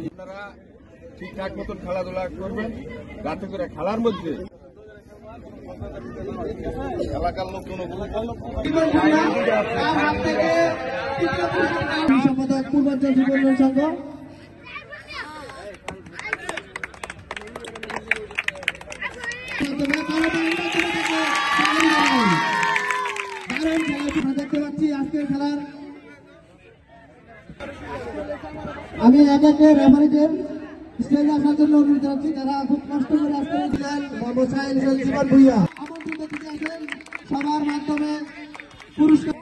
আপনারা ঠিকঠাক মতন খেলাধুলা করবেন, যাতে করে খেলার মধ্যে এলাকার লোকজন সম্পাদক পূর্বাঞ্চল যুব সংঘ দেখতে পাচ্ছি আজকের খেলার। আমি এক একে রেফারিদের স্টেজে আসার জন্য অনুরোধ জানাচ্ছি, যারা খুব কষ্ট করে আসতে ছিলেন জীবন ভুইয়া আমন্ত্রিত থেকে আসেন সবার মাধ্যমে পুরস্কার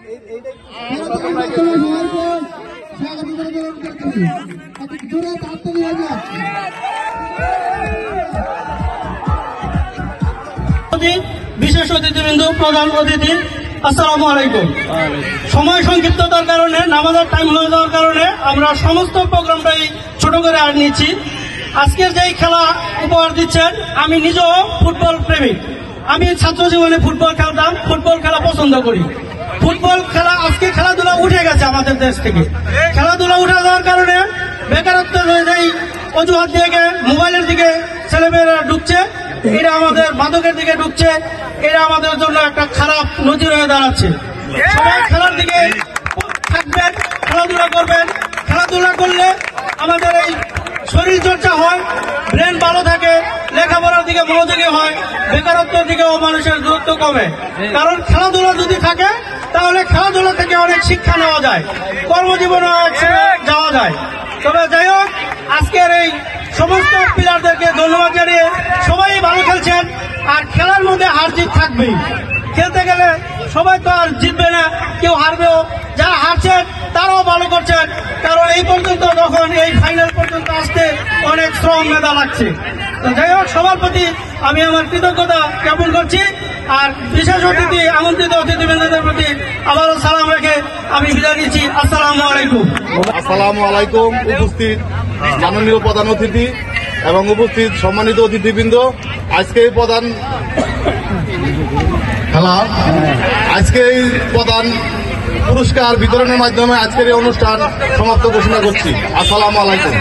বিশেষ অতিথিবৃন্দ, প্রধান অতিথি, আসসালামু আলাইকুম। সময় সংক্ষিপ্ততার কারণে, নামাজের টাইম হয়ে যাওয়ার কারণে আমরা সমস্ত প্রোগ্রামটাই ছোট করে আর নিচ্ছি। আজকের যেই খেলা উপহার দিচ্ছেন, আমি নিজেও ফুটবল প্রেমিক। আমি ছাত্র জীবনে ফুটবল খেলতাম, ফুটবল খেলা পছন্দ করি। ফুটবল খেলা আজকে খেলাধুলা উঠে গেছে আমাদের দেশ থেকে। খেলাধুলা উঠে যাওয়ার কারণে বেকারত্ব যেই অজুহাত দিয়ে মোবাইলের দিকে ছেলেমেয়েরা ঢুকছে, এরা আমাদের মাদকের দিকে ঢুকছে, এরা আমাদের জন্য একটা খারাপ নজির হয়ে দাঁড়াচ্ছে। সবাই খেলার দিকে থাকবেন, খেলাধুলা করবেন। খেলাধুলা করলে আমাদের এই শরীর চর্চা হয়, ব্রেন ভালো থাকে, লেখাপড়ার দিকে মনোযোগী হয়, বেকারত্বের দিকেও মানুষের দূরত্ব কমে। কারণ খেলাধুলা যদি থাকে তাহলে খেলাধুলা থেকে অনেক শিক্ষা নেওয়া যায়, কর্মজীবনে যাওয়া যায়। তবে যাই হোক, আজকের এই সমস্ত প্লেয়ারদেরকে ধন্যবাদ জানিয়ে, সবাই ভালো খেলছেন। আর খেলার মধ্যে হার জিত থাকবেই। খেলতে গেলে সবাই তো আর জিতবে না, কেউ হারবেও। যারা হারছেন তারাও ভালো করছেন, কারণ এই পর্যন্ত যখন এই ফাইনাল পর্যন্ত আসতে অনেক শ্রম মেধা লাগছে। তো যাই হোক, সবার প্রতি আমি আমার কৃতজ্ঞতা জ্ঞাপন করছি। আর বিশেষ অতিথি, আমন্ত্রিত অতিথিবৃন্দদের প্রতি আবারও সালাম রেখে আমি বিদায় নিচ্ছি। আসসালামু আলাইকুম। আসসালামু আলাইকুম। উপস্থিত মাননীয় প্রধান অতিথি এবং উপস্থিত সম্মানিত অতিথিবৃন্দ, আজকে এই প্রধান খেলা, আজকে এই প্রধান পুরস্কার বিতরণের মাধ্যমে আজকের এই অনুষ্ঠান সমাপ্ত ঘোষণা করছি। আসসালামু আলাইকুম।